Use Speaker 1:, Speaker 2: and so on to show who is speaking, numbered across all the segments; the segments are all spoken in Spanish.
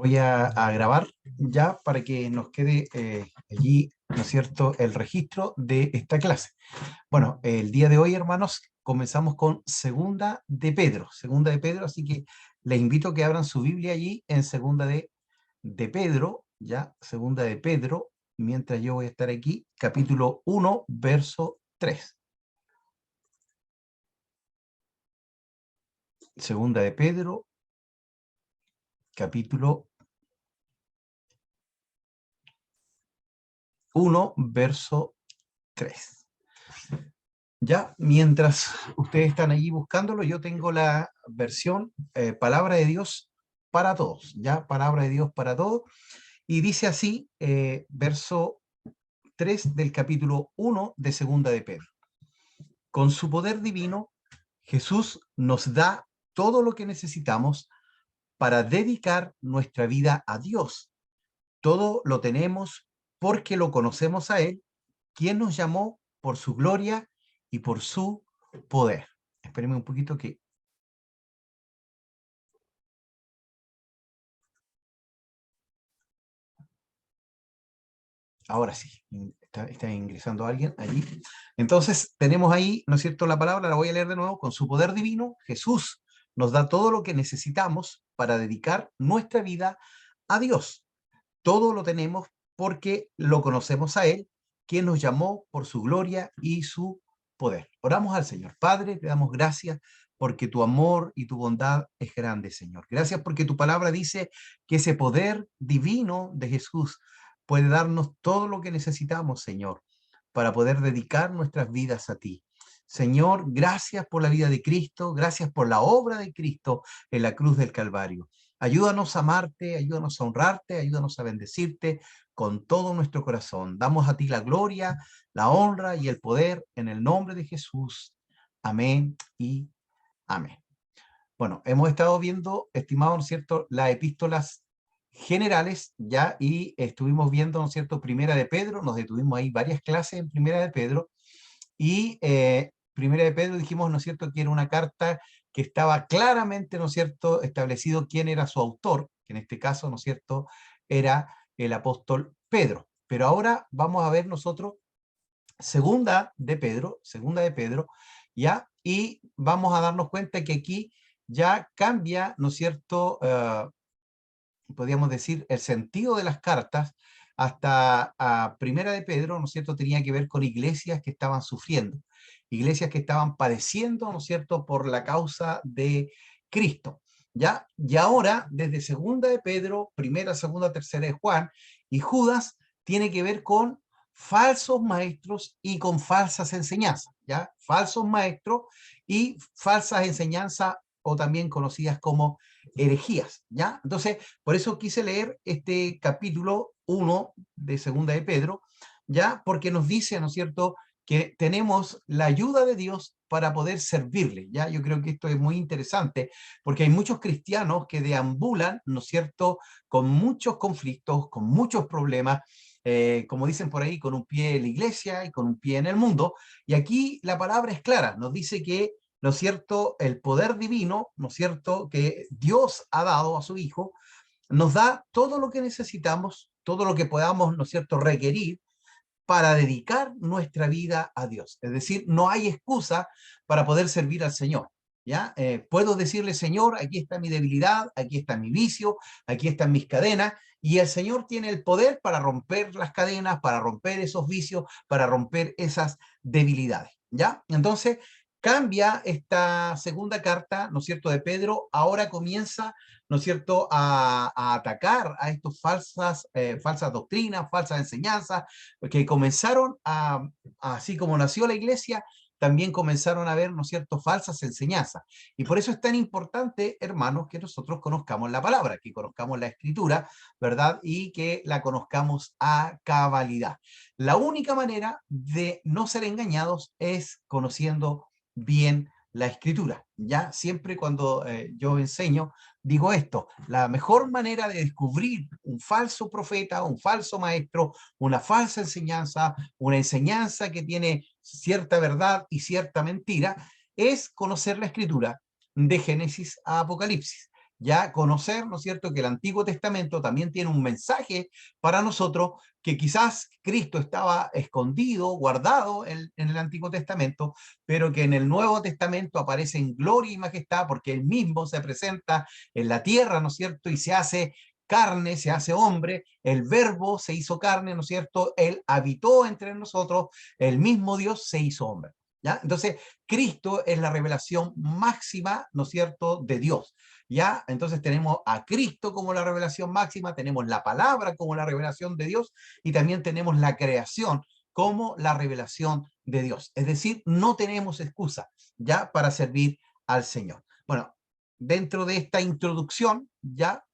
Speaker 1: Voy a grabar ya para que nos quede allí, ¿no es cierto?, el registro de esta clase. Bueno, el día de hoy, hermanos, comenzamos con segunda de Pedro, así que les invito a que abran su Biblia allí en de Pedro, ya, segunda de Pedro, mientras yo voy a estar aquí, capítulo 1, verso 3. Segunda de Pedro, capítulo 1, verso 3. Ya, mientras ustedes están allí buscándolo, yo tengo la versión Palabra de Dios para todos, ya, Palabra de Dios para todos, y dice así, verso 3 del capítulo 1 de Segunda de Pedro. Con su poder divino, Jesús nos da todo lo que necesitamos para dedicar nuestra vida a Dios. Todo lo tenemos porque lo conocemos a Él, quien nos llamó por su gloria y por su poder. Espérenme un poquito que... Ahora sí, está ingresando alguien allí. Entonces, tenemos ahí, ¿no es cierto?, la palabra, la voy a leer de nuevo. Con su poder divino, Jesús nos da todo lo que necesitamos para dedicar nuestra vida a Dios. Todo lo tenemos porque lo conocemos a Él, quien nos llamó por su gloria y su poder. Oramos al Señor. Padre, te damos gracias porque tu amor y tu bondad es grande, Señor. Gracias porque tu palabra dice que ese poder divino de Jesús puede darnos todo lo que necesitamos, Señor, para poder dedicar nuestras vidas a ti. Señor, gracias por la vida de Cristo, gracias por la obra de Cristo en la cruz del Calvario. Ayúdanos a amarte, ayúdanos a honrarte, ayúdanos a bendecirte con todo nuestro corazón. Damos a ti la gloria, la honra y el poder en el nombre de Jesús. Amén y amén. Bueno, hemos estado viendo, estimados, ¿no es cierto?, las epístolas generales, ya, y estuvimos viendo, ¿no es cierto?, Primera de Pedro, nos detuvimos ahí varias clases en Primera de Pedro, y Primera de Pedro dijimos, ¿no es cierto?, que era una carta que estaba claramente, ¿no es cierto?, establecido quién era su autor, que en este caso, ¿no es cierto?, era el apóstol Pedro. Pero ahora vamos a ver nosotros segunda de Pedro, ¿ya? Y vamos a darnos cuenta que aquí ya cambia, ¿no es cierto?, podríamos decir, el sentido de las cartas hasta a Primera de Pedro, ¿no es cierto?, tenía que ver con iglesias que estaban sufriendo, iglesias que estaban padeciendo, ¿no es cierto?, por la causa de Cristo, ¿ya? Y ahora, desde Segunda de Pedro, Primera, Segunda, Tercera de Juan y Judas, tiene que ver con falsos maestros y con falsas enseñanzas, ¿ya? Falsos maestros y falsas enseñanzas, o también conocidas como herejías, ¿ya? Entonces, por eso quise leer este capítulo 1 de Segunda de Pedro, ¿ya? Porque nos dice, ¿no es cierto?, que tenemos la ayuda de Dios para poder servirle, ¿ya? Yo creo que esto es muy interesante, porque hay muchos cristianos que deambulan, ¿no es cierto?, con muchos conflictos, con muchos problemas, como dicen por ahí, con un pie en la iglesia y con un pie en el mundo, y aquí la palabra es clara, nos dice que, ¿no es cierto?, el poder divino, ¿no es cierto?, que Dios ha dado a su Hijo, nos da todo lo que necesitamos, todo lo que podamos, ¿no es cierto?, requerir para dedicar nuestra vida a Dios. Es decir, no hay excusa para poder servir al Señor, ¿ya? Puedo decirle, Señor, aquí está mi debilidad, aquí está mi vicio, aquí están mis cadenas, y el Señor tiene el poder para romper las cadenas, para romper esos vicios, para romper esas debilidades, ¿ya? Entonces, cambia esta segunda carta, ¿no es cierto?, de Pedro, ahora comienza, ¿no es cierto?, a atacar a estas falsas doctrinas, falsas enseñanzas, que comenzaron así como nació la iglesia, también comenzaron a haber, ¿no es cierto?, falsas enseñanzas. Y por eso es tan importante, hermanos, que nosotros conozcamos la palabra, que conozcamos la escritura, ¿verdad? Y que la conozcamos a cabalidad. La única manera de no ser engañados es conociendo bien la escritura. Ya siempre cuando yo enseño, digo esto: la mejor manera de descubrir un falso profeta, un falso maestro, una falsa enseñanza, una enseñanza que tiene cierta verdad y cierta mentira, es conocer la escritura de Génesis a Apocalipsis. ya conocer, ¿no es cierto?, que el Antiguo Testamento también tiene un mensaje para nosotros, que quizás Cristo estaba escondido, guardado en el Antiguo Testamento, pero que en el Nuevo Testamento aparece en gloria y majestad, porque él mismo se presenta en la tierra, ¿no es cierto?, y se hace carne, se hace hombre, el verbo se hizo carne, ¿no es cierto?, él habitó entre nosotros, el mismo Dios se hizo hombre, ¿ya? Entonces, Cristo es la revelación máxima, ¿no es cierto?, de Dios. ¿Ya? Entonces tenemos a Cristo como la revelación máxima, tenemos la palabra como la revelación de Dios y también tenemos la creación como la revelación de Dios. Es decir, no tenemos excusa ya para servir al Señor. Bueno, dentro de esta introducción, ya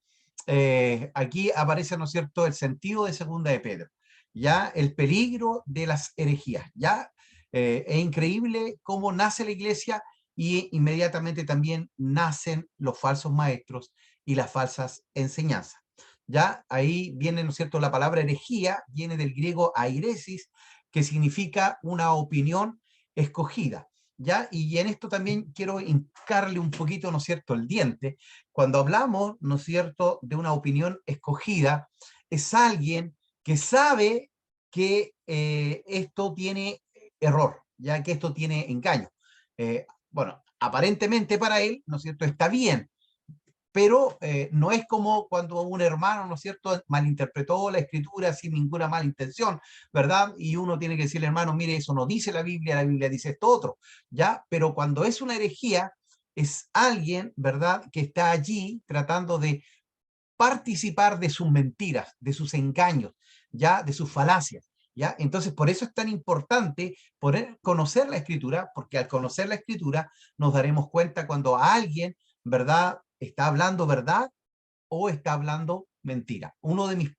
Speaker 1: aquí aparece, ¿no es cierto?, el sentido de segunda de Pedro, ya el peligro de las herejías, ya es increíble cómo nace la iglesia y inmediatamente también nacen los falsos maestros y las falsas enseñanzas. Ya ahí viene, ¿no es cierto?, la palabra herejía, viene del griego airesis, que significa una opinión escogida. ¿Ya? Y en esto también quiero hincarle un poquito, ¿no es cierto?, el diente. Cuando hablamos, ¿no es cierto?, de una opinión escogida, es alguien que sabe que esto tiene error, ya que esto tiene engaño. Bueno, aparentemente para él, ¿no es cierto?, está bien, pero no es como cuando un hermano, ¿no es cierto?, malinterpretó la escritura sin ninguna mala intención, ¿verdad? Y uno tiene que decirle, hermano, mire, eso no dice la Biblia dice esto otro, ¿ya? Pero cuando es una herejía, es alguien, ¿verdad?, que está allí tratando de participar de sus mentiras, de sus engaños, ya de sus falacias. ¿Ya? Entonces, por eso es tan importante poder conocer la escritura, porque al conocer la escritura nos daremos cuenta cuando alguien, ¿verdad?, está hablando verdad o está hablando mentira. Uno de mis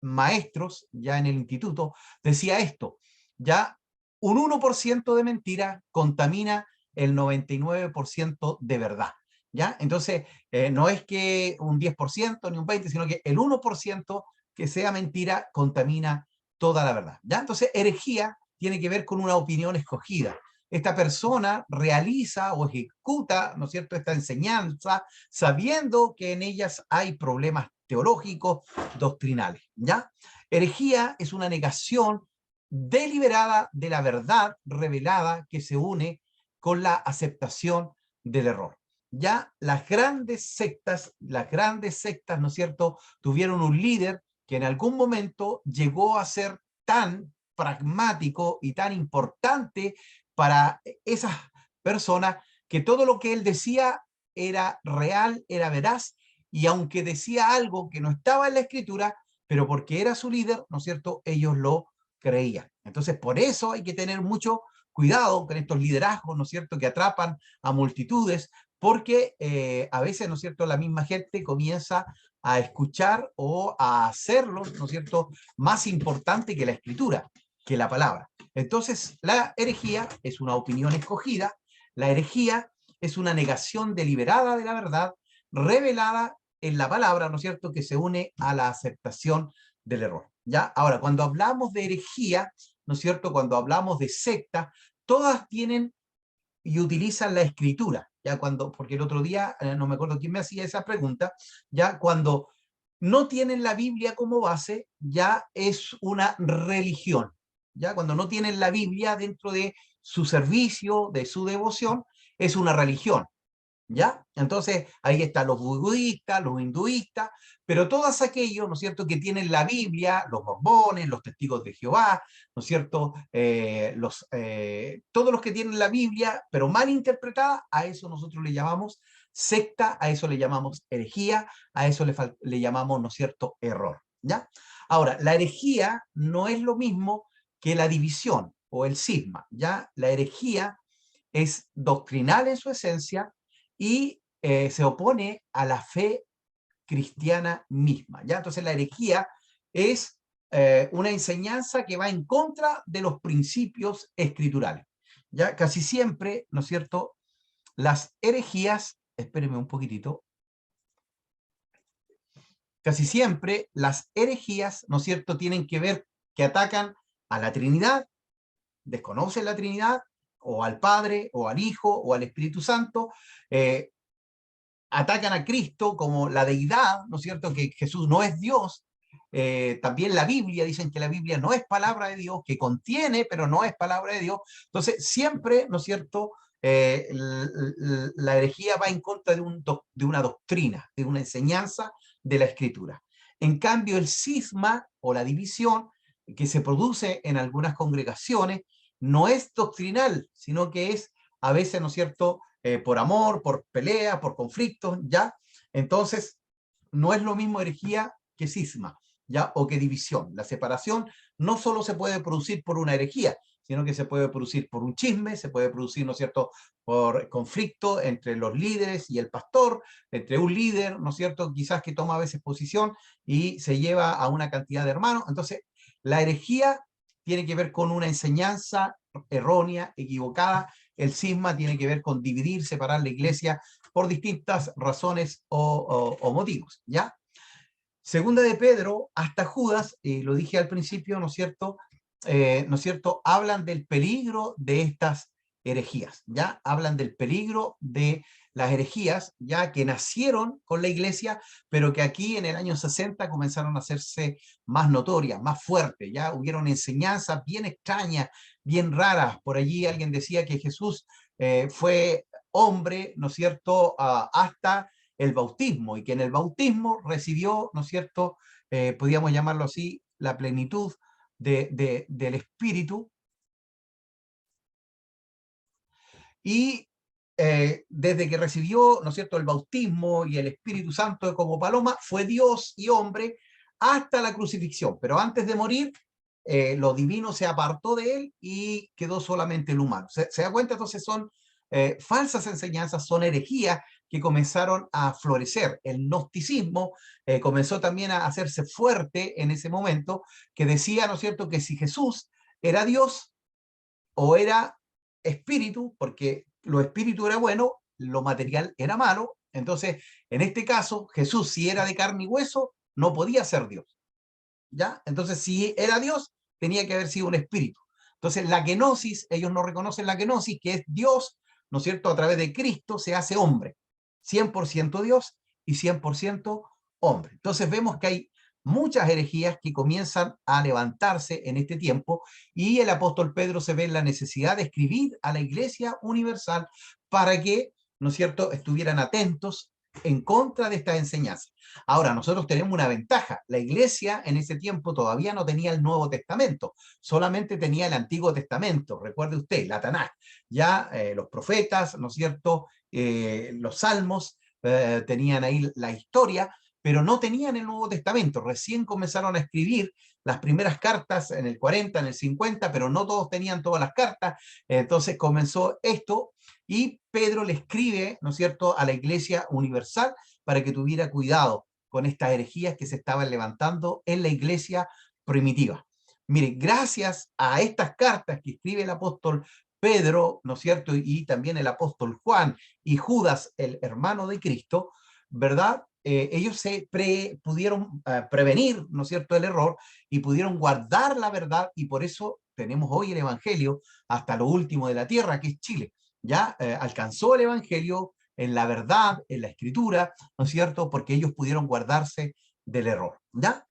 Speaker 1: maestros, ya en el instituto, decía esto, ya un 1% de mentira contamina el 99% de verdad. ¿Ya? Entonces, no es que un 10% ni un 20%, sino que el 1% que sea mentira contamina toda la verdad. ¿Ya? Entonces, herejía tiene que ver con una opinión escogida. Esta persona realiza o ejecuta, ¿no es cierto?, esta enseñanza sabiendo que en ellas hay problemas teológicos, doctrinales. ¿Ya? Herejía es una negación deliberada de la verdad revelada que se une con la aceptación del error. Ya las grandes sectas, ¿no es cierto?, tuvieron un líder que en algún momento llegó a ser tan pragmático y tan importante para esas personas que todo lo que él decía era real, era veraz, y aunque decía algo que no estaba en la escritura, pero porque era su líder, ¿no es cierto?, ellos lo creían. Entonces, por eso hay que tener mucho cuidado con estos liderazgos, ¿no es cierto?, que atrapan a multitudes, porque a veces, ¿no es cierto?, la misma gente comienza a escuchar o a hacerlo, ¿no es cierto?, más importante que la escritura, que la palabra. Entonces, la herejía es una opinión escogida, la herejía es una negación deliberada de la verdad, revelada en la palabra, ¿no es cierto?, que se une a la aceptación del error. ¿Ya? Ahora, cuando hablamos de herejía, ¿no es cierto?, cuando hablamos de secta, todas tienen y utilizan la escritura, ya cuando, porque el otro día, no me acuerdo quién me hacía esa pregunta, ya cuando no tienen la Biblia como base, ya es una religión, ya cuando no tienen la Biblia dentro de su servicio, de su devoción, es una religión. ¿Ya? Entonces, ahí están los budistas, los hinduistas, pero todos aquellos, ¿no es cierto?, que tienen la Biblia, los mormones, los testigos de Jehová, ¿no es cierto?, todos los que tienen la Biblia, pero mal interpretada, a eso nosotros le llamamos secta, a eso le llamamos herejía, a eso le llamamos, ¿no es cierto?, error. ¿Ya? Ahora, la herejía no es lo mismo que la división o el cisma, ¿ya? La herejía es doctrinal en su esencia, y se opone a la fe cristiana misma. ¿Ya? Entonces la herejía es una enseñanza que va en contra de los principios escriturales. ¿Ya? Casi siempre, ¿no es cierto?, las herejías, espérenme un poquitito, casi siempre las herejías, ¿no es cierto?, tienen que ver que atacan a la Trinidad, desconocen la Trinidad, o al Padre, o al Hijo, o al Espíritu Santo, atacan a Cristo como la deidad, ¿no es cierto?, que Jesús no es Dios. También la Biblia, dicen que la Biblia no es palabra de Dios, que contiene, pero no es palabra de Dios. Entonces, siempre, ¿no es cierto?, la herejía va en contra de una doctrina, de una enseñanza de la Escritura. En cambio, el cisma o la división que se produce en algunas congregaciones no es doctrinal, sino que es a veces, ¿no es cierto?, por amor, por pelea, por conflictos, ¿ya? Entonces, no es lo mismo herejía que cisma, ¿ya? O que división. La separación no solo se puede producir por una herejía, sino que se puede producir por un chisme, se puede producir, ¿no es cierto?, por conflicto entre los líderes y el pastor, entre un líder, ¿no es cierto?, quizás que toma a veces posición y se lleva a una cantidad de hermanos. Entonces, la herejía tiene que ver con una enseñanza errónea, equivocada. El cisma tiene que ver con dividir, separar la iglesia por distintas razones o motivos, ¿ya? Segunda de Pedro, hasta Judas, lo dije al principio, ¿no es cierto? ¿No es cierto? Hablan del peligro de estas herejías, ¿ya? Hablan del peligro de las herejías, ya que nacieron con la iglesia, pero que aquí en el año 60 comenzaron a hacerse más notorias, más fuertes, ya hubieron enseñanzas bien extrañas, bien raras. Por allí alguien decía que Jesús fue hombre, ¿no es cierto?, hasta el bautismo, y que en el bautismo recibió, ¿no es cierto?, podríamos llamarlo así, la plenitud del Espíritu, y desde que recibió, ¿no es cierto?, el bautismo y el Espíritu Santo como paloma, fue Dios y hombre hasta la crucifixión, pero antes de morir, lo divino se apartó de él y quedó solamente el humano. ¿Se da cuenta? Entonces son falsas enseñanzas, son herejías que comenzaron a florecer. El gnosticismo comenzó también a hacerse fuerte en ese momento, que decía, ¿no es cierto?, que si Jesús era Dios o era espíritu, porque lo espíritu era bueno, lo material era malo. Entonces, en este caso, Jesús, si era de carne y hueso, no podía ser Dios, ¿ya? Entonces, si era Dios, tenía que haber sido un espíritu. Entonces, la kenosis, ellos no reconocen la kenosis, que es Dios, ¿no es cierto?, a través de Cristo se hace hombre, 100% Dios y 100% hombre. Entonces, vemos que hay muchas herejías que comienzan a levantarse en este tiempo, y el apóstol Pedro se ve en la necesidad de escribir a la Iglesia Universal para que, ¿no es cierto?, estuvieran atentos en contra de estas enseñanzas. Ahora, nosotros tenemos una ventaja. La iglesia en ese tiempo todavía no tenía el Nuevo Testamento, solamente tenía el Antiguo Testamento. Recuerde usted, la Tanaj. Ya los profetas, ¿no es cierto?, los salmos, tenían ahí la historia, pero no tenían el Nuevo Testamento. Recién comenzaron a escribir las primeras cartas en el 40, en el 50, pero no todos tenían todas las cartas. Entonces comenzó esto y Pedro le escribe, ¿no es cierto?, a la Iglesia Universal para que tuviera cuidado con estas herejías que se estaban levantando en la iglesia primitiva. Mire, gracias a estas cartas que escribe el apóstol Pedro, ¿no es cierto?, y también el apóstol Juan y Judas, el hermano de Cristo, ¿verdad? Ellos pudieron prevenir, ¿no es cierto?, el error, y pudieron guardar la verdad, y por eso tenemos hoy el Evangelio hasta lo último de la tierra, que es Chile. Ya alcanzó el Evangelio en la verdad, en la escritura, ¿no es cierto?, porque ellos pudieron guardarse del error, ¿ya?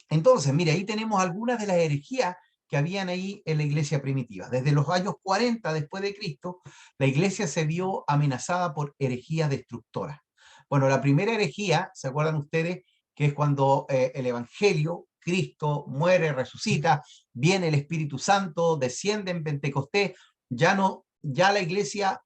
Speaker 1: Entonces, mire, ahí tenemos algunas de las herejías que habían ahí en la iglesia primitiva. Desde los años 40 después de Cristo, la iglesia se vio amenazada por herejías destructoras. Bueno, la primera herejía, ¿se acuerdan ustedes? Que es cuando el Evangelio, Cristo muere, resucita, viene el Espíritu Santo, desciende en Pentecostés, ya la iglesia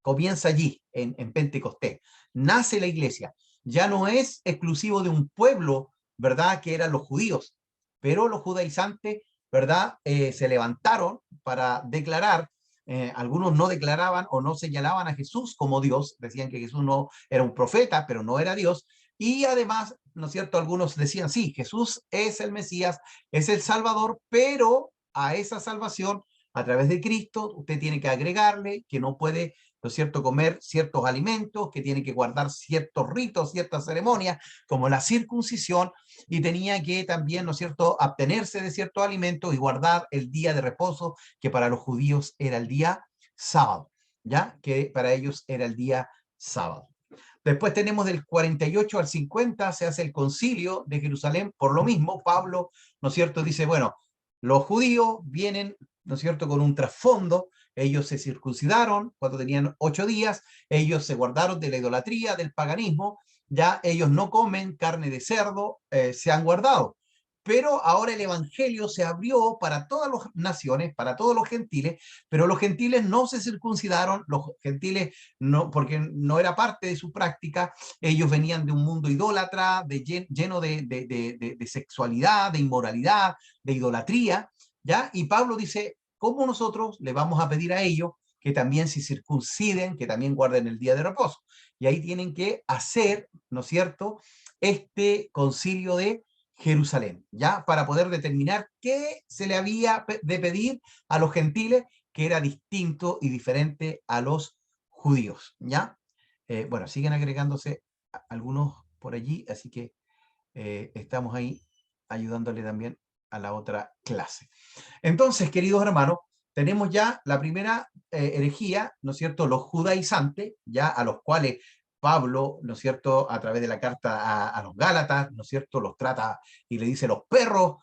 Speaker 1: comienza allí, en Pentecostés. Nace la iglesia. Ya no es exclusivo de un pueblo, ¿verdad?, que eran los judíos, pero los judaizantes, ¿verdad?, se levantaron para declarar, algunos no declaraban o no señalaban a Jesús como Dios, decían que Jesús no era un profeta, pero no era Dios, y además, ¿no es cierto?, algunos decían, sí, Jesús es el Mesías, es el Salvador, pero a esa salvación, a través de Cristo, usted tiene que agregarle que no puede, ¿no es cierto?, comer ciertos alimentos, que tiene que guardar ciertos ritos, ciertas ceremonias, como la circuncisión, y tenía que también, ¿no es cierto?, abstenerse de ciertos alimentos y guardar el día de reposo, que para los judíos era el día sábado, ¿ya? Que para ellos era el día sábado. Después tenemos del 48 al 50, se hace el concilio de Jerusalén, por lo mismo, Pablo, ¿no es cierto?, dice, bueno, los judíos vienen, ¿no es cierto?, con un trasfondo, ellos se circuncidaron cuando tenían 8 días, ellos se guardaron de la idolatría, del paganismo, ya ellos no comen carne de cerdo, se han guardado. Pero ahora el evangelio se abrió para todas las naciones, para todos los gentiles, pero los gentiles no se circuncidaron, los gentiles no, porque no era parte de su práctica, ellos venían de un mundo idólatra, lleno de sexualidad, de inmoralidad, de idolatría, ¿ya? Y Pablo dice, ¿cómo nosotros le vamos a pedir a ellos que también se circunciden, que también guarden el día de reposo? Y ahí tienen que hacer, ¿no es cierto?, este concilio de Jerusalén, ¿ya? Para poder determinar qué se le había de pedir a los gentiles que era distinto y diferente a los judíos, ¿ya? Bueno, siguen agregándose algunos por allí, así que estamos ahí ayudándole también a la otra clase. Entonces, queridos hermanos, tenemos ya la primera herejía, ¿no es cierto?, los judaizantes, ya a los cuales Pablo, ¿no es cierto?, a través de la carta a los Gálatas, ¿no es cierto?, los trata y le dice los perros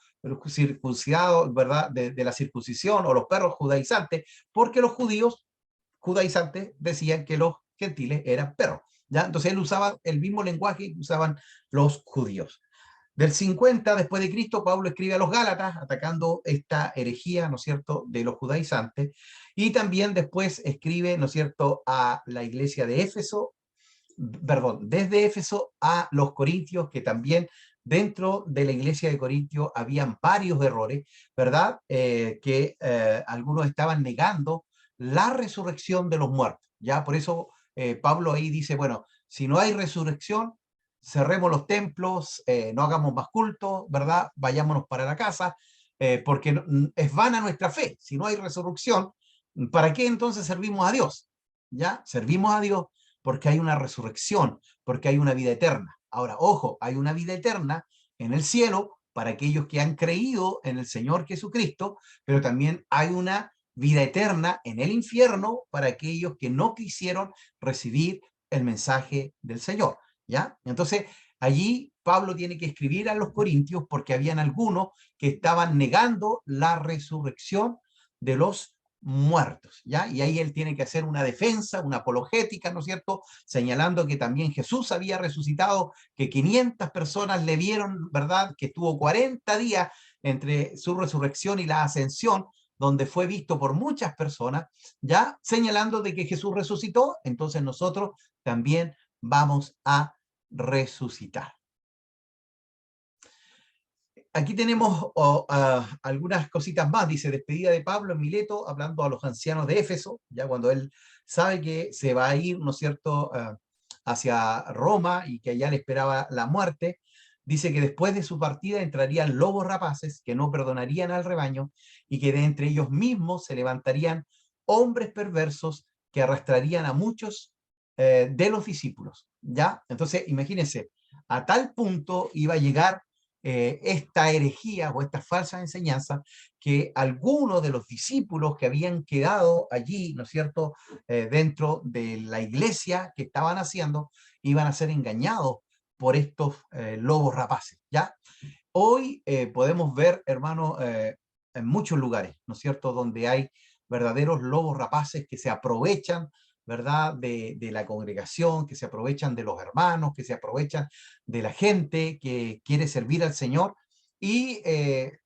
Speaker 1: circuncidados, ¿verdad?, de la circuncisión, o los perros judaizantes, porque los judíos judaizantes decían que los gentiles eran perros, ¿ya? Entonces él usaba el mismo lenguaje que usaban los judíos. Del 50 después de Cristo, Pablo escribe a los Gálatas, atacando esta herejía, ¿no es cierto?, de los judaizantes, y también después escribe, ¿no es cierto?, a la iglesia de Éfeso, perdón, desde Éfeso a los corintios, que también dentro de la iglesia de Corintio habían varios errores, ¿verdad?, algunos estaban negando la resurrección de los muertos, ¿ya? Por eso Pablo ahí dice, bueno, si no hay resurrección, cerremos los templos, no hagamos más cultos, ¿verdad? Vayámonos para la casa, porque es vana nuestra fe. Si no hay resurrección, ¿para qué entonces servimos a Dios? ¿Ya? Servimos a Dios porque hay una resurrección, porque hay una vida eterna. Ahora, ojo, hay una vida eterna en el cielo para aquellos que han creído en el Señor Jesucristo, pero también hay una vida eterna en el infierno para aquellos que no quisieron recibir el mensaje del Señor. ¿Ya? Entonces, allí Pablo tiene que escribir a los corintios porque habían algunos que estaban negando la resurrección de los muertos, ¿ya? Y ahí él tiene que hacer una defensa, una apologética, ¿no es cierto?, señalando que también Jesús había resucitado, que 500 personas le vieron, ¿verdad?, que estuvo 40 días entre su resurrección y la ascensión, donde fue visto por muchas personas, ya señalando de que Jesús resucitó, entonces nosotros también vamos a resucitar. Aquí tenemos algunas cositas más. Dice, despedida de Pablo en Mileto, hablando a los ancianos de Éfeso, ya cuando él sabe que se va a ir, ¿no es cierto?, hacia Roma y que allá le esperaba la muerte. Dice que después de su partida entrarían lobos rapaces que no perdonarían al rebaño y que de entre ellos mismos se levantarían hombres perversos que arrastrarían a muchos de los discípulos, ¿ya? Entonces, imagínense, a tal punto iba a llegar esta herejía o esta falsa enseñanza que algunos de los discípulos que habían quedado allí, ¿no es cierto?, dentro de la iglesia que estaban haciendo, iban a ser engañados por estos lobos rapaces, ¿ya? Hoy podemos ver, hermano, en muchos lugares, ¿no es cierto?, donde hay verdaderos lobos rapaces que se aprovechan, ¿verdad?, de la congregación, que se aprovechan de los hermanos, que se aprovechan de la gente que quiere servir al Señor y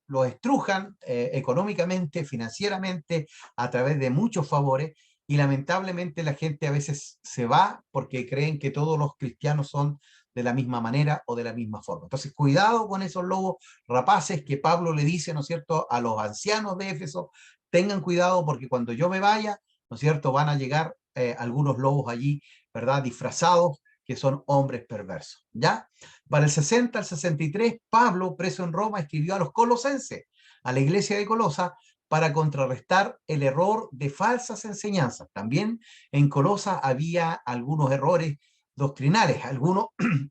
Speaker 1: los estrujan económicamente, financieramente, a través de muchos favores. Y lamentablemente la gente a veces se va porque creen que todos los cristianos son de la misma manera o de la misma forma. Entonces, cuidado con esos lobos rapaces que Pablo le dice, ¿no es cierto?, a los ancianos de Éfeso, tengan cuidado porque cuando yo me vaya, ¿no es cierto?, van a llegar algunos lobos allí, ¿verdad?, disfrazados, que son hombres perversos, ¿ya? Para el 60 al 63, Pablo, preso en Roma, escribió a los colosenses, a la iglesia de Colosa, para contrarrestar el error de falsas enseñanzas. También en Colosa había algunos errores doctrinales. Algunos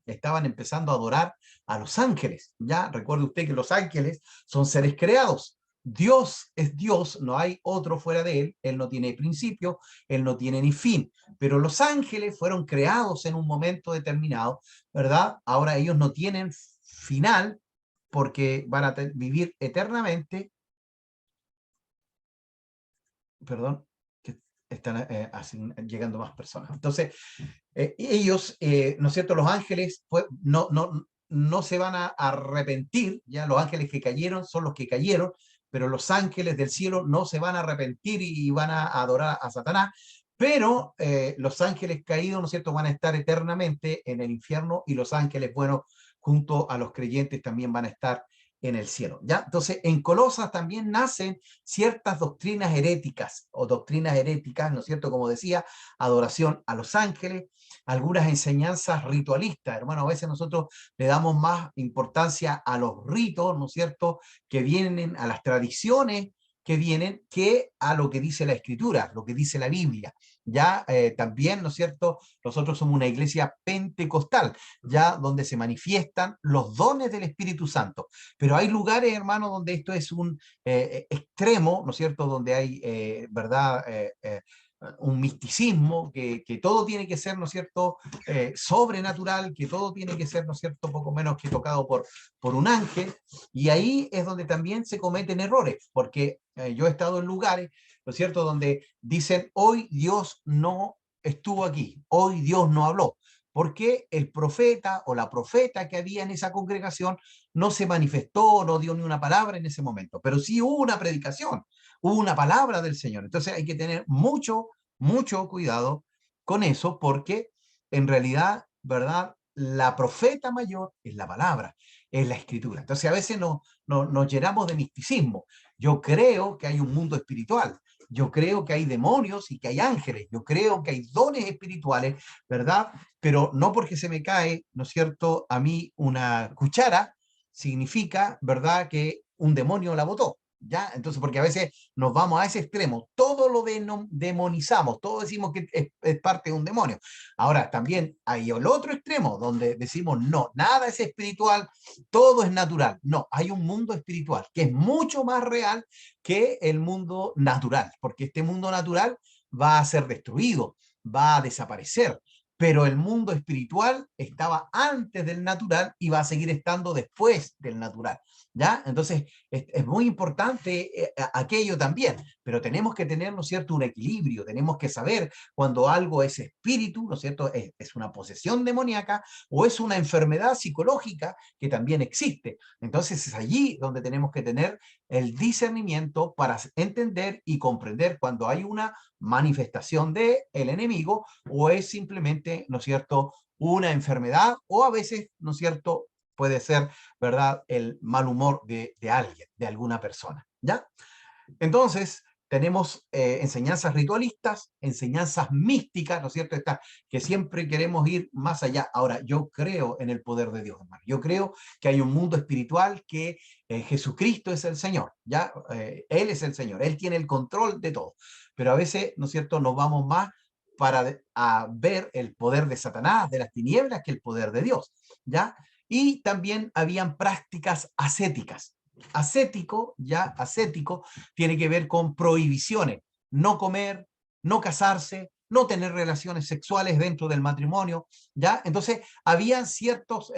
Speaker 1: estaban empezando a adorar a los ángeles. Ya recuerde usted que los ángeles son seres creados. Dios es Dios, no hay otro fuera de Él no tiene principio, Él no tiene ni fin, pero los ángeles fueron creados en un momento determinado, ¿verdad? Ahora ellos no tienen final porque van a vivir eternamente, perdón, que están llegando más personas. Entonces, ellos, ¿no es cierto? Los ángeles pues, no se van a arrepentir, ya los ángeles que cayeron son los que cayeron, pero los ángeles del cielo no se van a arrepentir y van a adorar a Satanás, pero los ángeles caídos, ¿no es cierto?, van a estar eternamente en el infierno y los ángeles buenos junto a los creyentes también van a estar en el cielo, ¿ya? Entonces, en Colosas también nacen ciertas doctrinas heréticas o doctrinas heréticas, ¿no es cierto?, como decía, adoración a los ángeles, algunas enseñanzas ritualistas, hermano, a veces nosotros le damos más importancia a los ritos, ¿no es cierto?, que vienen, a las tradiciones que vienen, que a lo que dice la Escritura, lo que dice la Biblia. Ya también, ¿no es cierto?, nosotros somos una iglesia pentecostal, ya donde se manifiestan los dones del Espíritu Santo. Pero hay lugares, hermano, donde esto es un extremo, ¿no es cierto?, donde hay, ¿verdad?, un misticismo, que todo tiene que ser, ¿no es cierto?, sobrenatural, que todo tiene que ser, ¿no es cierto?, poco menos que tocado por un ángel, y ahí es donde también se cometen errores, porque yo he estado en lugares, ¿no es cierto?, donde dicen, hoy Dios no estuvo aquí, hoy Dios no habló, porque el profeta o la profeta que había en esa congregación no se manifestó, no dio ni una palabra en ese momento, pero sí hubo una predicación, hubo una palabra del Señor. Entonces hay que tener mucho cuidado con eso, porque en realidad, ¿verdad?, la profeta mayor es la palabra, es la escritura. Entonces a veces nos llenamos de misticismo. Yo creo que hay un mundo espiritual, yo creo que hay demonios y que hay ángeles, yo creo que hay dones espirituales, ¿verdad? Pero no porque se me cae, ¿no es cierto?, a mí una cuchara, significa, ¿verdad?, que un demonio la botó. ¿Ya? Entonces, porque a veces nos vamos a ese extremo, todo lo demonizamos, todo decimos que es parte de un demonio. Ahora, también hay el otro extremo, donde decimos, no, nada es espiritual, todo es natural. No, hay un mundo espiritual que es mucho más real que el mundo natural, porque este mundo natural va a ser destruido, va a desaparecer, pero el mundo espiritual estaba antes del natural y va a seguir estando después del natural. ¿Ya? Entonces, es muy importante aquello también, pero tenemos que tener, ¿no es cierto?, un equilibrio, tenemos que saber cuando algo es espíritu, ¿no es cierto?, es una posesión demoníaca o es una enfermedad psicológica que también existe. Entonces, es allí donde tenemos que tener el discernimiento para entender y comprender cuando hay una manifestación del enemigo o es simplemente, ¿no es cierto?, una enfermedad o a veces, ¿no es cierto?, puede ser, ¿verdad?, el mal humor de alguien, de alguna persona, ¿ya? Entonces, tenemos enseñanzas ritualistas, enseñanzas místicas, ¿no es cierto?, estas que siempre queremos ir más allá. Ahora, yo creo en el poder de Dios, hermano. Yo creo que hay un mundo espiritual que Jesucristo es el Señor, ¿ya? Él es el Señor, Él tiene el control de todo. Pero a veces, ¿no es cierto?, nos vamos más para a ver el poder de Satanás, de las tinieblas, que el poder de Dios, ¿ya? Y también habían prácticas ascéticas. Ascético, ya ascético, tiene que ver con prohibiciones, no comer, no casarse, no tener relaciones sexuales dentro del matrimonio, ¿ya? Entonces, había ciertos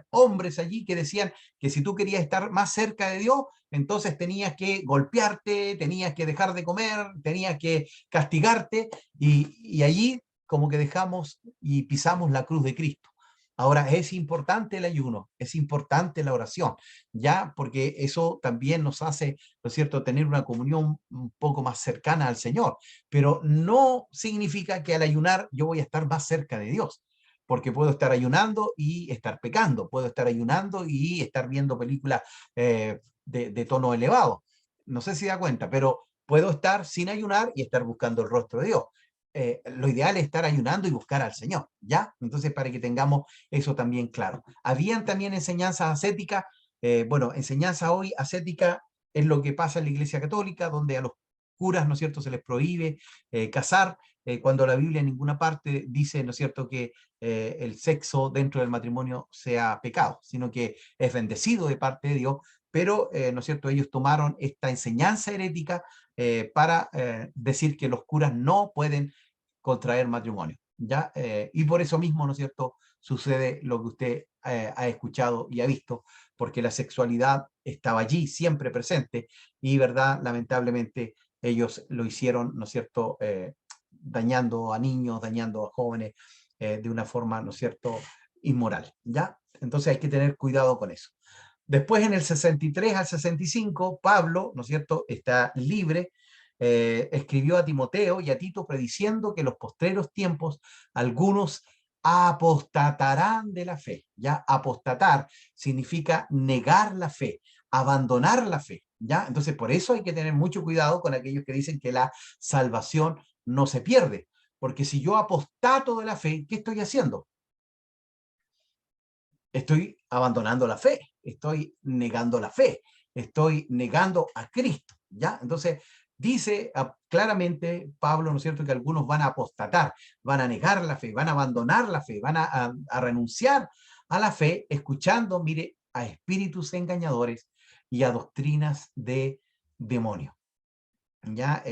Speaker 1: hombres allí que decían que si tú querías estar más cerca de Dios, entonces tenías que golpearte, tenías que dejar de comer, tenías que castigarte, y allí como que dejamos y pisamos la cruz de Cristo. Ahora, es importante el ayuno, es importante la oración, ¿ya? Porque eso también nos hace, ¿no es cierto?, tener una comunión un poco más cercana al Señor, pero no significa que al ayunar yo voy a estar más cerca de Dios, porque puedo estar ayunando y estar pecando, puedo estar ayunando y estar viendo películas de tono elevado. No sé si da cuenta, pero puedo estar sin ayunar y estar buscando el rostro de Dios. Lo ideal es estar ayunando y buscar al Señor, ¿ya? Entonces, para que tengamos eso también claro. Habían también enseñanzas ascéticas, bueno, enseñanza hoy ascética es lo que pasa en la Iglesia Católica, donde a los curas, ¿no es cierto?, se les prohíbe casar, cuando la Biblia en ninguna parte dice, ¿no es cierto?, que el sexo dentro del matrimonio sea pecado, sino que es bendecido de parte de Dios, pero, ¿no es cierto?, ellos tomaron esta enseñanza herética para decir que los curas no pueden contraer matrimonio, ¿ya? Y por eso mismo, ¿no es cierto?, sucede lo que usted ha escuchado y ha visto, porque la sexualidad estaba allí, siempre presente, y, ¿verdad?, lamentablemente ellos lo hicieron, ¿no es cierto?, dañando a niños, dañando a jóvenes de una forma, ¿no es cierto?, inmoral, ¿ya? Entonces hay que tener cuidado con eso. Después, en el 63 al 65, Pablo, ¿no es cierto?, está libre, escribió a Timoteo y a Tito prediciendo que en los postreros tiempos algunos apostatarán de la fe. Ya, apostatar significa negar la fe, abandonar la fe. ¿Ya? Entonces, por eso hay que tener mucho cuidado con aquellos que dicen que la salvación no se pierde. Porque si yo apostato de la fe, ¿qué estoy haciendo? Estoy abandonando la fe, estoy negando la fe, estoy negando a Cristo, ¿ya? Entonces, dice claramente Pablo, ¿no es cierto?, que algunos van a apostatar, van a negar la fe, van a abandonar la fe, van a renunciar a la fe, escuchando, mire, a espíritus engañadores y a doctrinas de demonios, ¿ya?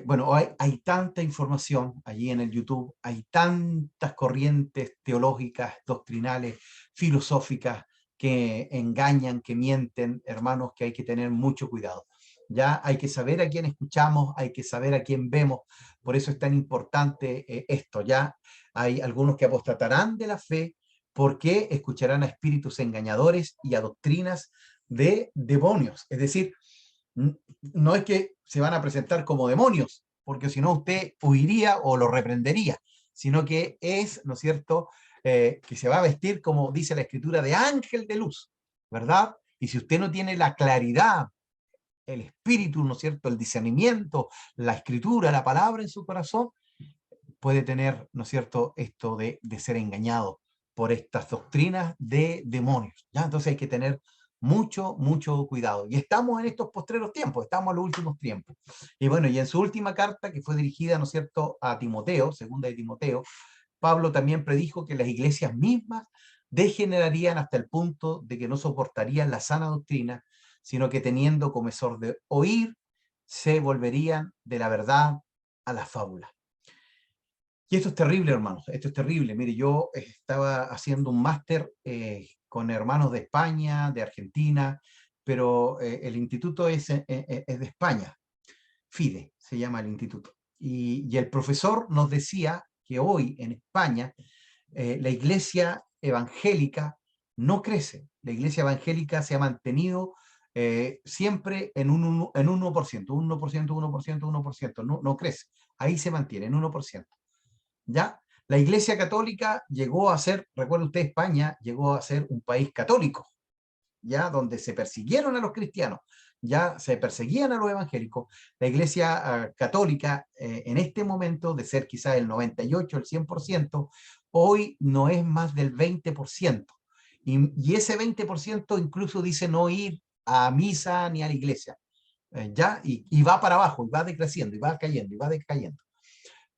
Speaker 1: Bueno, hay tanta información allí en el YouTube, hay tantas corrientes teológicas, doctrinales, filosóficas que engañan, que mienten, hermanos, que hay que tener mucho cuidado. Ya hay que saber a quién escuchamos, hay que saber a quién vemos, por eso es tan importante esto. Ya hay algunos que apostatarán de la fe porque escucharán a espíritus engañadores y a doctrinas de demonios. Es decir, no es que se van a presentar como demonios, porque si no usted huiría o lo reprendería, sino que es, ¿no es cierto?, que se va a vestir, como dice la escritura, de ángel de luz, ¿verdad? Y si usted no tiene la claridad, el espíritu, ¿no es cierto?, el discernimiento, la escritura, la palabra en su corazón, puede tener, ¿no es cierto?, esto de ser engañado por estas doctrinas de demonios, ¿ya? Entonces hay que tener mucho, mucho cuidado. Y estamos en estos postreros tiempos, estamos en los últimos tiempos. Y bueno, y en su última carta, que fue dirigida, ¿no es cierto?, a Timoteo, segunda de Timoteo, Pablo también predijo que las iglesias mismas degenerarían hasta el punto de que no soportarían la sana doctrina, sino que teniendo comezón de oír, se volverían de la verdad a la fábula. Y esto es terrible, hermanos, esto es terrible. Mire, yo estaba haciendo un máster con hermanos de España, de Argentina, pero el instituto es de España, FIDE se llama el instituto. Y el profesor nos decía que hoy en España la iglesia evangélica no crece. La iglesia evangélica se ha mantenido siempre en un 1%, 1%, 1%, 1%, no crece. Ahí se mantiene en 1%. ¿Ya? La Iglesia Católica llegó a ser, recuerda usted, España llegó a ser un país católico, ¿ya? Donde se persiguieron a los cristianos, ya se perseguían a los evangélicos. La Iglesia Católica, en este momento, de ser quizás el 98, el 100%, hoy no es más del 20%. Y ese 20% incluso dice no ir a misa ni a la iglesia, ¿ya? Y va para abajo, y va decreciendo, y va cayendo, y va decayendo.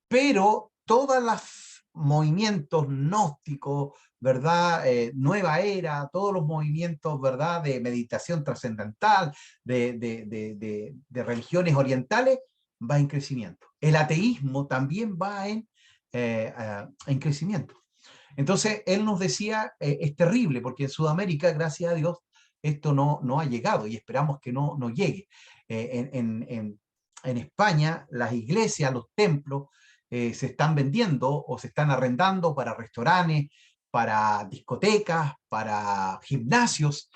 Speaker 1: Pero todos los movimientos gnósticos, ¿verdad? Nueva era, todos los movimientos, ¿verdad?, de meditación trascendental, de religiones orientales, va en crecimiento. El ateísmo también va en crecimiento. Entonces, él nos decía, es terrible, porque en Sudamérica, gracias a Dios, esto no ha llegado y esperamos que no llegue. En España, las iglesias, los templos, se están vendiendo o se están arrendando para restaurantes, para discotecas, para gimnasios,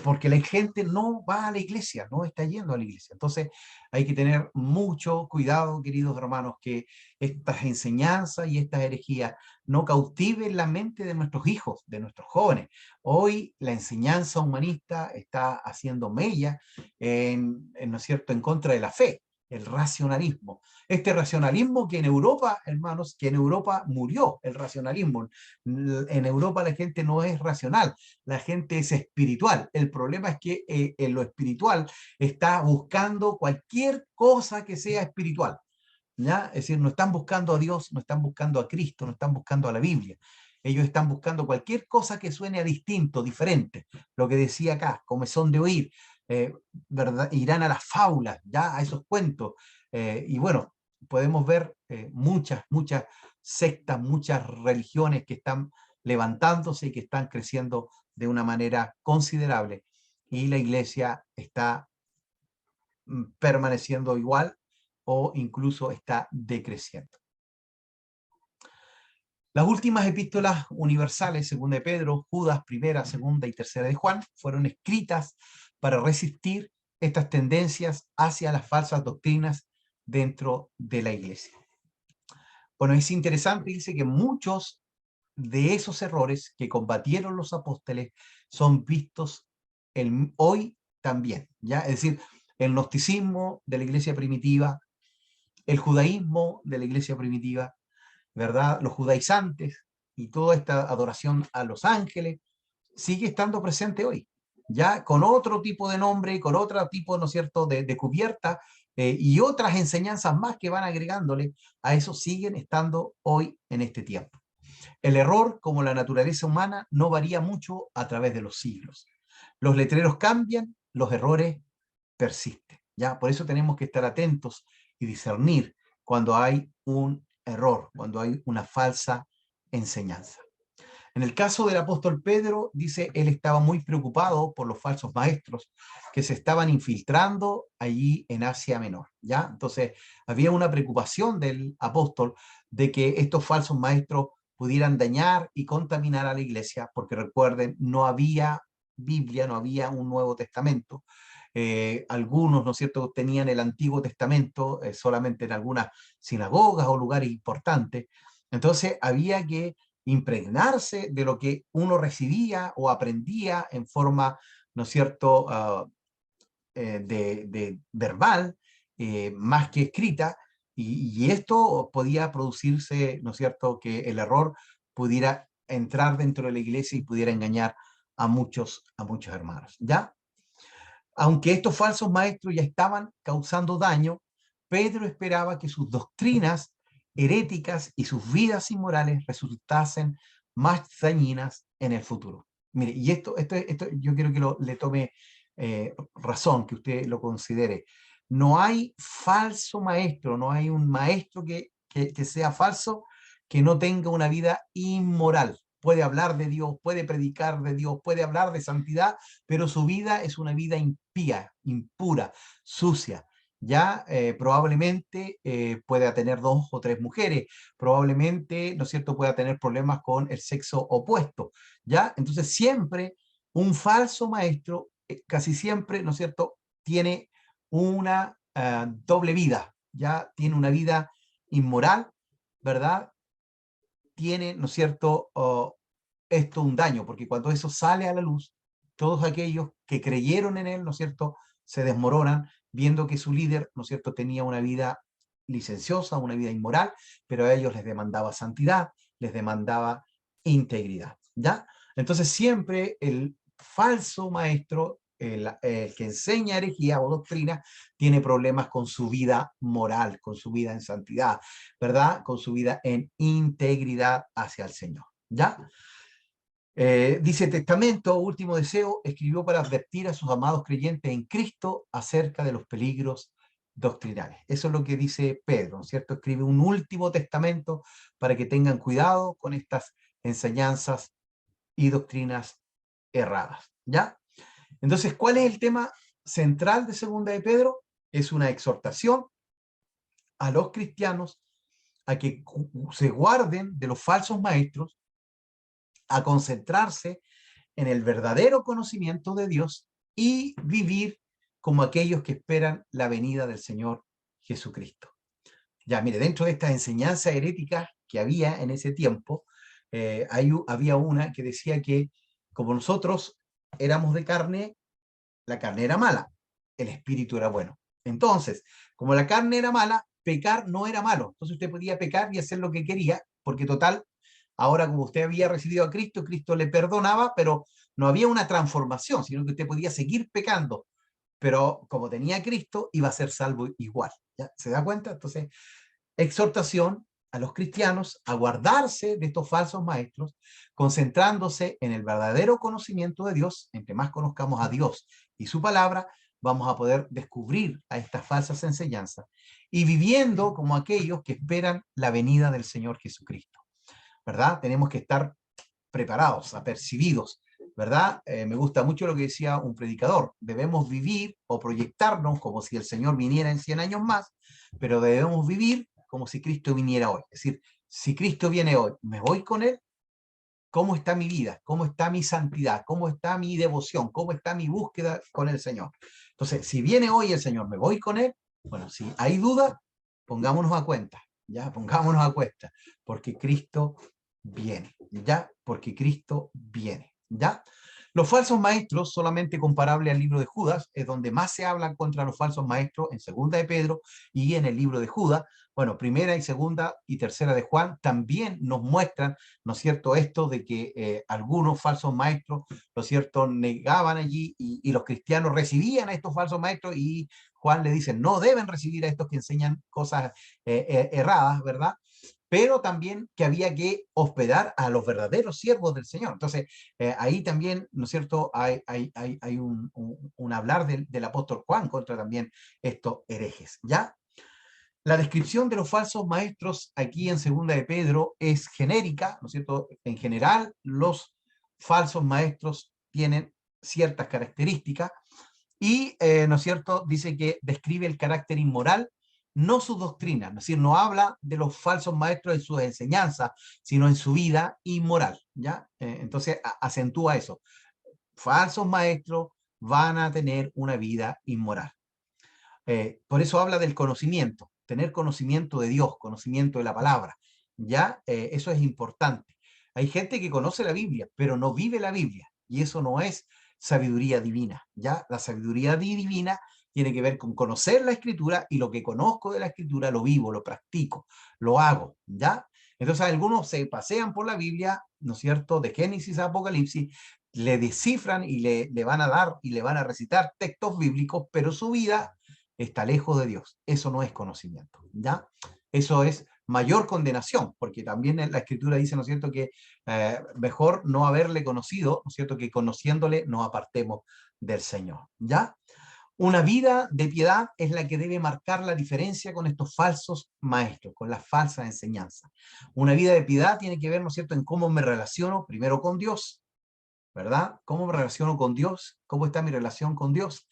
Speaker 1: porque la gente no va a la iglesia, no está yendo a la iglesia. Entonces hay que tener mucho cuidado, queridos hermanos, que estas enseñanzas y estas herejías no cautiven la mente de nuestros hijos, de nuestros jóvenes. Hoy la enseñanza humanista está haciendo mella ¿no es cierto?, en contra de la fe, el racionalismo. Este racionalismo que en Europa, hermanos, que en Europa murió el racionalismo. En Europa la gente no es racional, la gente es espiritual. El problema es que en lo espiritual está buscando cualquier cosa que sea espiritual. ¿ya? Es decir, no están buscando a Dios, no están buscando a Cristo, no están buscando a la Biblia. Ellos están buscando cualquier cosa que suene a distinto, diferente. Lo que decía acá, comezón de oír, ¿verdad? Irán a las fábulas, ya a esos cuentos. Y bueno, podemos ver muchas sectas, muchas religiones que están levantándose y que están creciendo de una manera considerable. Y la iglesia está permaneciendo igual o incluso está decreciendo. Las últimas epístolas universales, segunda de Pedro, Judas, primera, segunda y tercera de Juan, fueron escritas para resistir estas tendencias hacia las falsas doctrinas dentro de la iglesia. Bueno, es interesante, dice que muchos de esos errores que combatieron los apóstoles son vistos hoy también, ¿ya? Es decir, el gnosticismo de la iglesia primitiva, el judaísmo de la iglesia primitiva, ¿verdad? Los judaizantes y toda esta adoración a los ángeles sigue estando presente hoy, ya con otro tipo de nombre, con otro tipo, ¿no es cierto?, de cubierta y otras enseñanzas más que van agregándole a eso, siguen estando hoy en este tiempo. El error, como la naturaleza humana, no varía mucho a través de los siglos. Los letreros cambian, los errores persisten, ¿ya? Por eso tenemos que estar atentos y discernir cuando hay un error, cuando hay una falsa enseñanza. En el caso del apóstol Pedro, dice, él estaba muy preocupado por los falsos maestros que se estaban infiltrando allí en Asia Menor, ¿ya? Entonces, había una preocupación del apóstol de que estos falsos maestros pudieran dañar y contaminar a la iglesia, porque recuerden, no había Biblia, no había un Nuevo Testamento. Algunos, ¿no es cierto?, tenían el Antiguo Testamento solamente en algunas sinagogas o lugares importantes. Entonces, había que impregnarse de lo que uno recibía o aprendía en forma, ¿no es cierto?, de verbal, más que escrita, y esto podía producirse, ¿no es cierto?, que el error pudiera entrar dentro de la iglesia y pudiera engañar a muchos hermanos, ¿ya? Aunque estos falsos maestros ya estaban causando daño, Pedro esperaba que sus doctrinas heréticas y sus vidas inmorales resultasen más dañinas en el futuro. Mire, y esto yo quiero que le tome razón, que usted lo considere. No hay falso maestro, no hay un maestro que sea falso que no tenga una vida inmoral. Puede hablar de Dios, puede predicar de Dios, puede hablar de santidad, pero su vida es una vida impía, impura, sucia. Ya probablemente pueda tener 2 o 3 mujeres, probablemente, ¿no es cierto?, pueda tener problemas con el sexo opuesto, ¿ya? Entonces siempre un falso maestro, casi siempre, ¿no es cierto?, tiene una doble vida, ya tiene una vida inmoral, ¿verdad? Tiene, ¿no es cierto?, esto un daño, porque cuando eso sale a la luz, todos aquellos que creyeron en él, ¿no es cierto?, se desmoronan viendo que su líder, ¿no es cierto?, tenía una vida licenciosa, una vida inmoral, pero a ellos les demandaba santidad, les demandaba integridad, ¿ya? Entonces siempre el falso maestro, el que enseña herejía o doctrina, tiene problemas con su vida moral, con su vida en santidad, ¿verdad? Con su vida en integridad hacia el Señor, ¿ya? Dice testamento, último deseo, escribió para advertir a sus amados creyentes en Cristo acerca de los peligros doctrinales. Eso es lo que dice Pedro, ¿no es cierto? Escribe un último testamento para que tengan cuidado con estas enseñanzas y doctrinas erradas, ¿ya? Entonces, ¿cuál es el tema central de Segunda de Pedro? Es una exhortación a los cristianos a que se guarden de los falsos maestros, a concentrarse en el verdadero conocimiento de Dios y vivir como aquellos que esperan la venida del Señor Jesucristo. Ya, mire, dentro de estas enseñanzas heréticas que había en ese tiempo, había una que decía que como nosotros éramos de carne, la carne era mala, el espíritu era bueno. Entonces, como la carne era mala, pecar no era malo. Entonces usted podía pecar y hacer lo que quería, porque total, ahora como usted había recibido a Cristo, Cristo le perdonaba, pero no había una transformación, sino que usted podía seguir pecando. Pero como tenía a Cristo, iba a ser salvo igual. ¿Ya? ¿Se da cuenta? Entonces, exhortación a los cristianos a guardarse de estos falsos maestros, concentrándose en el verdadero conocimiento de Dios. Entre más conozcamos a Dios y su palabra, vamos a poder descubrir a estas falsas enseñanzas y viviendo como aquellos que esperan la venida del Señor Jesucristo, ¿verdad? Tenemos que estar preparados, apercibidos, ¿verdad? Me gusta mucho lo que decía un predicador. Debemos vivir o proyectarnos como si el Señor viniera en 100 años más, pero debemos vivir como si Cristo viniera hoy. Es decir, si Cristo viene hoy, ¿me voy con Él? ¿Cómo está mi vida? ¿Cómo está mi santidad? ¿Cómo está mi devoción? ¿Cómo está mi búsqueda con el Señor? Entonces, si viene hoy el Señor, ¿me voy con Él? Bueno, si hay duda, pongámonos a cuenta, ya, pongámonos a cuenta, porque Cristo viene, ya, porque Cristo viene, ya. Los falsos maestros, solamente comparable al libro de Judas, es donde más se hablan contra los falsos maestros, en segunda de Pedro y en el libro de Judas. Bueno, primera y segunda y tercera de Juan también nos muestran, ¿no es cierto?, esto de que algunos falsos maestros, ¿no es cierto?, negaban allí y los cristianos recibían a estos falsos maestros y Juan le dice, no deben recibir a estos que enseñan cosas erradas, ¿verdad? Pero también que había que hospedar a los verdaderos siervos del Señor. Entonces, ahí también, ¿no es cierto?, hay un hablar del apóstol Juan contra también estos herejes, ¿ya? La descripción de los falsos maestros aquí en Segunda de Pedro es genérica, ¿no es cierto? En general, los falsos maestros tienen ciertas características y, ¿no es cierto?, dice que describe el carácter inmoral, no su doctrina, es decir, no habla de los falsos maestros en sus enseñanzas, sino en su vida inmoral, ¿ya? Entonces, acentúa eso. Falsos maestros van a tener una vida inmoral. Por eso habla del conocimiento, tener conocimiento de Dios, conocimiento de la palabra, ¿ya? Eso es importante. Hay gente que conoce la Biblia, pero no vive la Biblia, y eso no es sabiduría divina, ¿ya? La sabiduría divina tiene que ver con conocer la Escritura, y lo que conozco de la Escritura lo vivo, lo practico, lo hago, ¿ya? Entonces algunos se pasean por la Biblia, ¿no es cierto?, de Génesis a Apocalipsis, le descifran y le van a dar y le van a recitar textos bíblicos, pero su vida está lejos de Dios. Eso no es conocimiento, ¿ya? Eso es mayor condenación, porque también en la Escritura dice, ¿no es cierto?, que mejor no haberle conocido, ¿no es cierto?, que conociéndole nos apartemos del Señor, ¿ya? Una vida de piedad es la que debe marcar la diferencia con estos falsos maestros, con las falsas enseñanzas. Una vida de piedad tiene que ver, ¿no es cierto?, en cómo me relaciono primero con Dios, ¿verdad? ¿Cómo me relaciono con Dios? ¿Cómo está mi relación con Dios?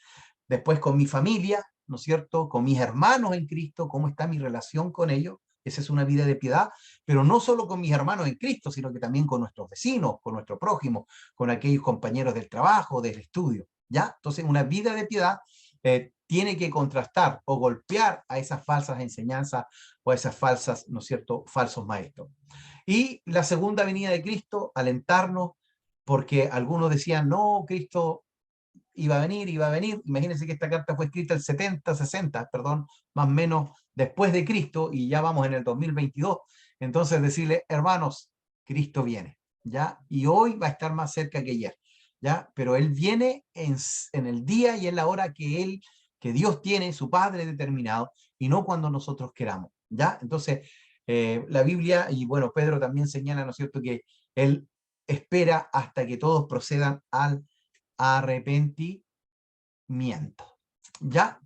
Speaker 1: Después con mi familia, ¿no es cierto?, con mis hermanos en Cristo, cómo está mi relación con ellos. Esa es una vida de piedad, pero no solo con mis hermanos en Cristo, sino que también con nuestros vecinos, con nuestro prójimo, con aquellos compañeros del trabajo, del estudio, ¿ya? Entonces, una vida de piedad tiene que contrastar o golpear a esas falsas enseñanzas o a esas falsas, ¿no es cierto?, falsos maestros. Y la segunda venida de Cristo, alentarnos, porque algunos decían, no, Cristo iba a venir, iba a venir. Imagínense que esta carta fue escrita el 70, 60, perdón, más o menos después de Cristo, y ya vamos en el 2022. Entonces decirle, hermanos, Cristo viene, ¿ya? Y hoy va a estar más cerca que ayer, ¿ya? Pero Él viene en el día y en la hora que Dios tiene, su Padre determinado, y no cuando nosotros queramos, ¿ya? Entonces, la Biblia, y bueno, Pedro también señala, ¿no es cierto?, que Él espera hasta que todos procedan al arrepentimiento, ¿ya?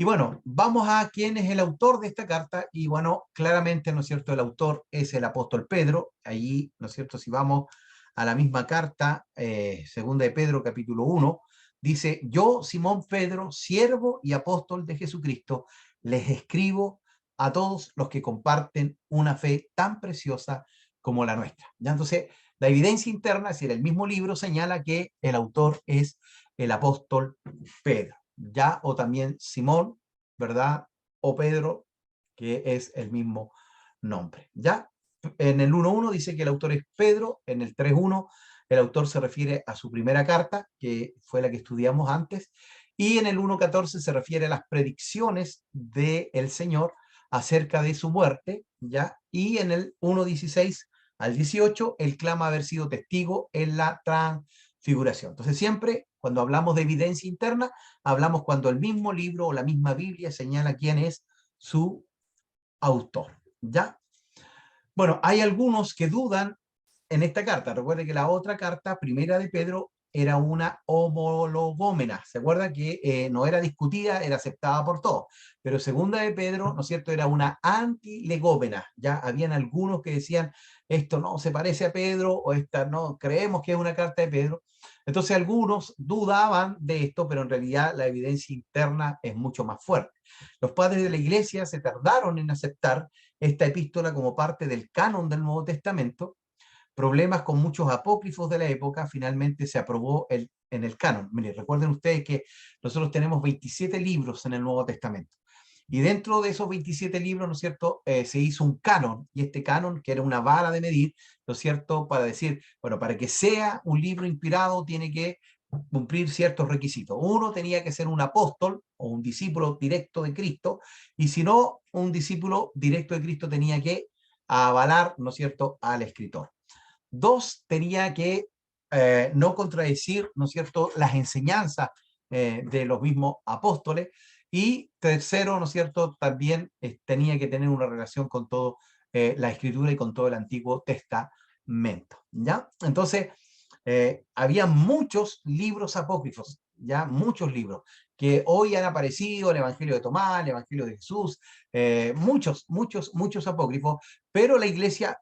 Speaker 1: Y bueno, vamos a quién es el autor de esta carta, y bueno, claramente, ¿no es cierto?, el autor es el apóstol Pedro. Allí, ¿no es cierto?, si vamos a la misma carta, segunda de Pedro, capítulo 1, dice, yo, Simón Pedro, siervo y apóstol de Jesucristo, les escribo a todos los que comparten una fe tan preciosa como la nuestra. ¿Ya? Entonces, la evidencia interna, es decir, el mismo libro señala que el autor es el apóstol Pedro, ¿ya? O también Simón, ¿verdad? O Pedro, que es el mismo nombre, ¿ya? En el 1.1 dice que el autor es Pedro, en el 3.1 el autor se refiere a su primera carta, que fue la que estudiamos antes, y en el 1.14 se refiere a las predicciones del Señor acerca de su muerte, ¿ya? Y en el 1.16 al 18, él clama haber sido testigo en la transfiguración. Entonces siempre, cuando hablamos de evidencia interna, hablamos cuando el mismo libro o la misma Biblia señala quién es su autor, ¿ya? Bueno, hay algunos que dudan en esta carta. Recuerde que la otra carta, primera de Pedro, era una homologómena. ¿Se acuerda que no era discutida, era aceptada por todos? Pero segunda de Pedro, ¿no es cierto?, era una antilegómena. Ya habían algunos que decían, esto no se parece a Pedro, o esta no, creemos que es una carta de Pedro. Entonces algunos dudaban de esto, pero en realidad la evidencia interna es mucho más fuerte. Los padres de la iglesia se tardaron en aceptar esta epístola como parte del canon del Nuevo Testamento. Problemas con muchos apócrifos de la época, finalmente se aprobó en el canon. Miren, recuerden ustedes que nosotros tenemos 27 libros en el Nuevo Testamento. Y dentro de esos 27 libros, ¿no es cierto?, se hizo un canon, y este canon, que era una vara de medir, ¿no es cierto?, para decir, bueno, para que sea un libro inspirado, tiene que cumplir ciertos requisitos. Uno, tenía que ser un apóstol o un discípulo directo de Cristo, y si no, un discípulo directo de Cristo tenía que avalar, ¿no es cierto?, al escritor. Dos, tenía que no contradecir, ¿no es cierto?, las enseñanzas de los mismos apóstoles. Y tercero, ¿no es cierto?, también tenía que tener una relación con todo la Escritura y con todo el Antiguo Testamento, ¿ya? Entonces, había muchos libros apócrifos, ya muchos libros, que hoy han aparecido, el Evangelio de Tomás, el Evangelio de Jesús, muchos apócrifos, pero la iglesia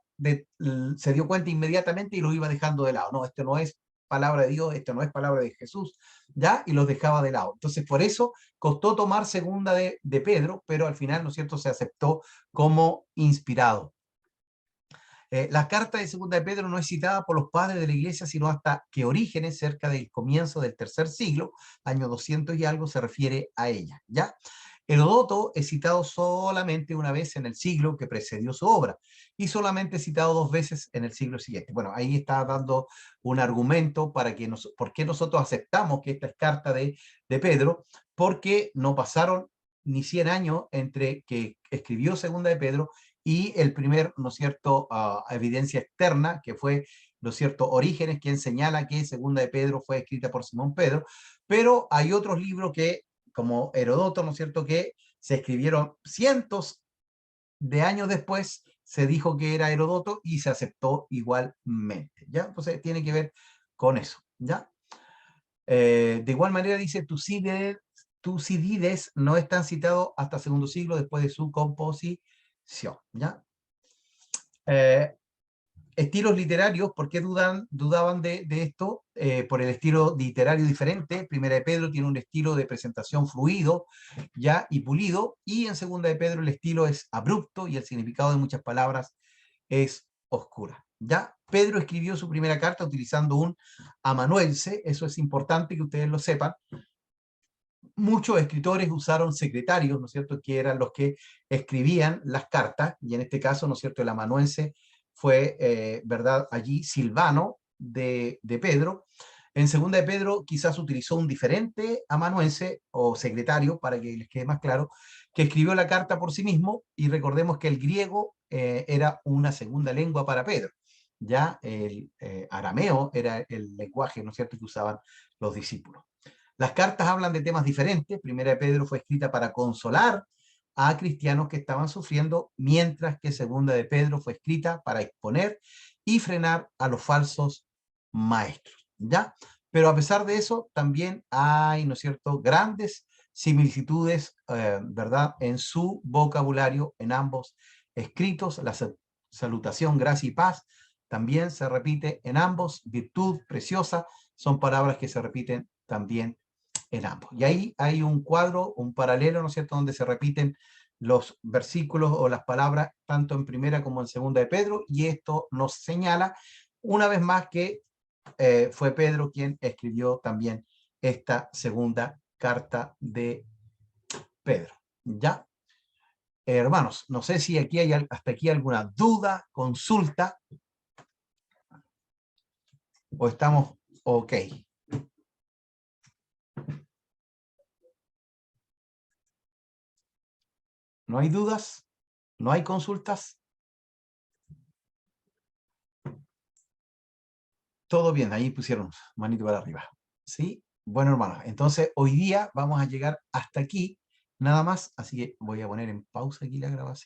Speaker 1: se dio cuenta inmediatamente y los iba dejando de lado. No, esto no es palabra de Dios, esto no es palabra de Jesús, ¿ya? Y los dejaba de lado. Entonces, por eso costó tomar segunda de Pedro, pero al final, ¿no es cierto?, se aceptó como inspirado. La carta de segunda de Pedro no es citada por los padres de la iglesia, sino hasta que Orígenes, cerca del comienzo del tercer siglo, año 200 y algo, se refiere a ella, ¿ya? Heródoto es citado solamente una vez en el siglo que precedió su obra y solamente citado 2 veces en el siglo siguiente. Bueno, ahí está dando un argumento para que por qué nosotros aceptamos que esta es carta de Pedro, porque no pasaron ni 100 años entre que escribió segunda de Pedro y el primer, ¿no es cierto?, evidencia externa, que fue, ¿no es cierto?, Orígenes, quien señala que segunda de Pedro fue escrita por Simón Pedro, pero hay otros libros que, como Herodoto, ¿no es cierto?, que se escribieron cientos de años después, se dijo que era Herodoto y se aceptó igualmente, ¿ya? Entonces tiene que ver con eso, ¿ya? De igual manera dice, Tucídides no están citados hasta segundo siglo después de su composición, ¿ya? Estilos literarios, ¿por qué dudaban de esto? Por el estilo literario diferente. Primera de Pedro tiene un estilo de presentación fluido, ya, y pulido, y en segunda de Pedro el estilo es abrupto y el significado de muchas palabras es oscura, ya. Pedro escribió su primera carta utilizando un amanuense, eso es importante que ustedes lo sepan. Muchos escritores usaron secretarios, ¿no es cierto?, que eran los que escribían las cartas, y en este caso, ¿no es cierto?, el amanuense fue, ¿verdad?, allí Silvano de Pedro. En segunda de Pedro quizás utilizó un diferente amanuense o secretario, para que les quede más claro, que escribió la carta por sí mismo, y recordemos que el griego era una segunda lengua para Pedro. Ya el arameo era el lenguaje, ¿no es cierto?, que usaban los discípulos. Las cartas hablan de temas diferentes. Primera de Pedro fue escrita para consolar a cristianos que estaban sufriendo, mientras que Segunda de Pedro fue escrita para exponer y frenar a los falsos maestros, ¿ya? Pero a pesar de eso, también hay, ¿no es cierto?, grandes similitudes, ¿verdad?, en su vocabulario en ambos escritos. La salutación, gracia y paz también se repite en ambos. Virtud, preciosa, son palabras que se repiten también en ambos. Y ahí hay un cuadro, un paralelo, ¿no es cierto?, donde se repiten los versículos o las palabras tanto en primera como en segunda de Pedro, y esto nos señala una vez más que fue Pedro quien escribió también esta segunda carta de Pedro. ¿Ya? Hermanos, no sé si aquí hay hasta aquí alguna duda, consulta, o estamos ok. ¿No hay dudas? ¿No hay consultas? Todo bien, ahí pusieron manito para arriba. ¿Sí? Bueno, hermanos, entonces hoy día vamos a llegar hasta aquí, nada más, así que voy a poner en pausa aquí la grabación.